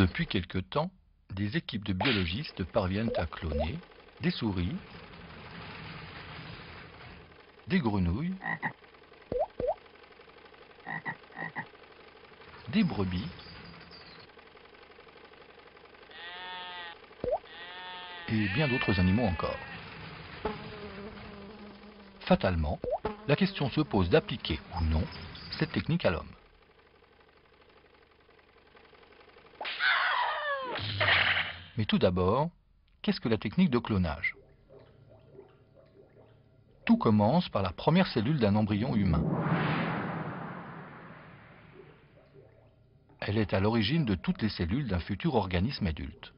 Depuis quelque temps, des équipes de biologistes parviennent à cloner des souris, des grenouilles, des brebis et bien d'autres animaux encore. Fatalement, la question se pose d'appliquer ou non cette technique à l'homme. Mais tout d'abord, qu'est-ce que la technique de clonage? Tout commence par la première cellule d'un embryon humain. Elle est à l'origine de toutes les cellules d'un futur organisme adulte.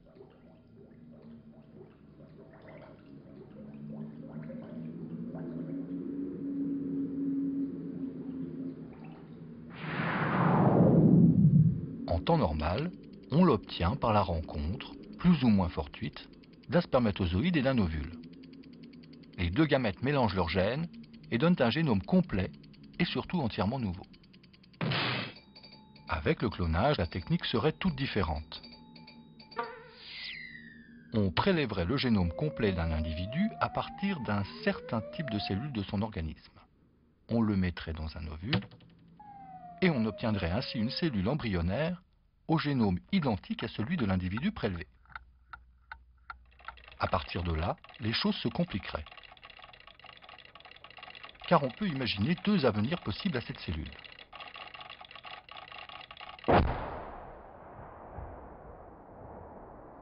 En temps normal, on l'obtient par la rencontre, plus ou moins fortuite, d'un spermatozoïde et d'un ovule. Les deux gamètes mélangent leurs gènes et donnent un génome complet et surtout entièrement nouveau. Avec le clonage, la technique serait toute différente. On prélèverait le génome complet d'un individu à partir d'un certain type de cellules de son organisme. On le mettrait dans un ovule et on obtiendrait ainsi une cellule embryonnaire au génome identique à celui de l'individu prélevé. À partir de là, les choses se compliqueraient. Car on peut imaginer deux avenirs possibles à cette cellule.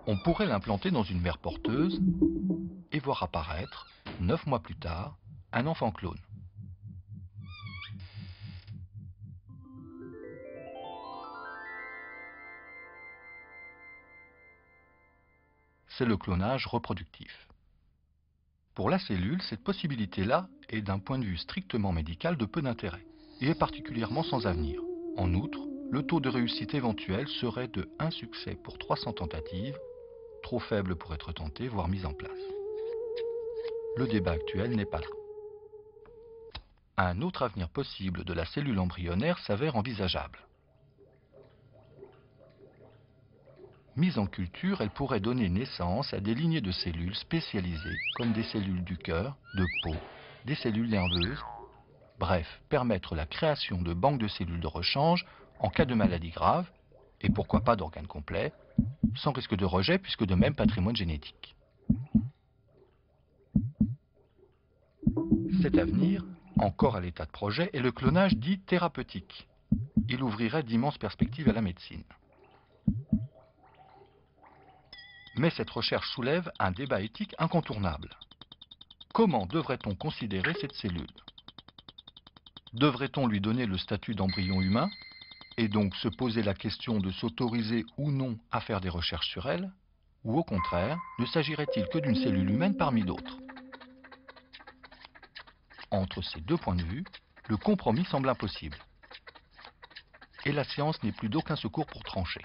On pourrait l'implanter dans une mère porteuse et voir apparaître, 9 mois plus tard, un enfant clone. C'est le clonage reproductif. Pour la cellule, cette possibilité-là est d'un point de vue strictement médical de peu d'intérêt et est particulièrement sans avenir. En outre, le taux de réussite éventuel serait de 1 succès pour 300 tentatives, trop faible pour être tenté, voire mis en place. Le débat actuel n'est pas là. Un autre avenir possible de la cellule embryonnaire s'avère envisageable. Mise en culture, elle pourrait donner naissance à des lignées de cellules spécialisées, comme des cellules du cœur, de peau, des cellules nerveuses, bref, permettre la création de banques de cellules de rechange en cas de maladie grave, et pourquoi pas d'organes complets, sans risque de rejet puisque de même patrimoine génétique. Cet avenir, encore à l'état de projet, est le clonage dit thérapeutique. Il ouvrirait d'immenses perspectives à la médecine. Mais cette recherche soulève un débat éthique incontournable. Comment devrait-on considérer cette cellule? Devrait-on lui donner le statut d'embryon humain, et donc se poser la question de s'autoriser ou non à faire des recherches sur elle? Ou au contraire, ne s'agirait-il que d'une cellule humaine parmi d'autres? Entre ces deux points de vue, le compromis semble impossible. Et la science n'est plus d'aucun secours pour trancher.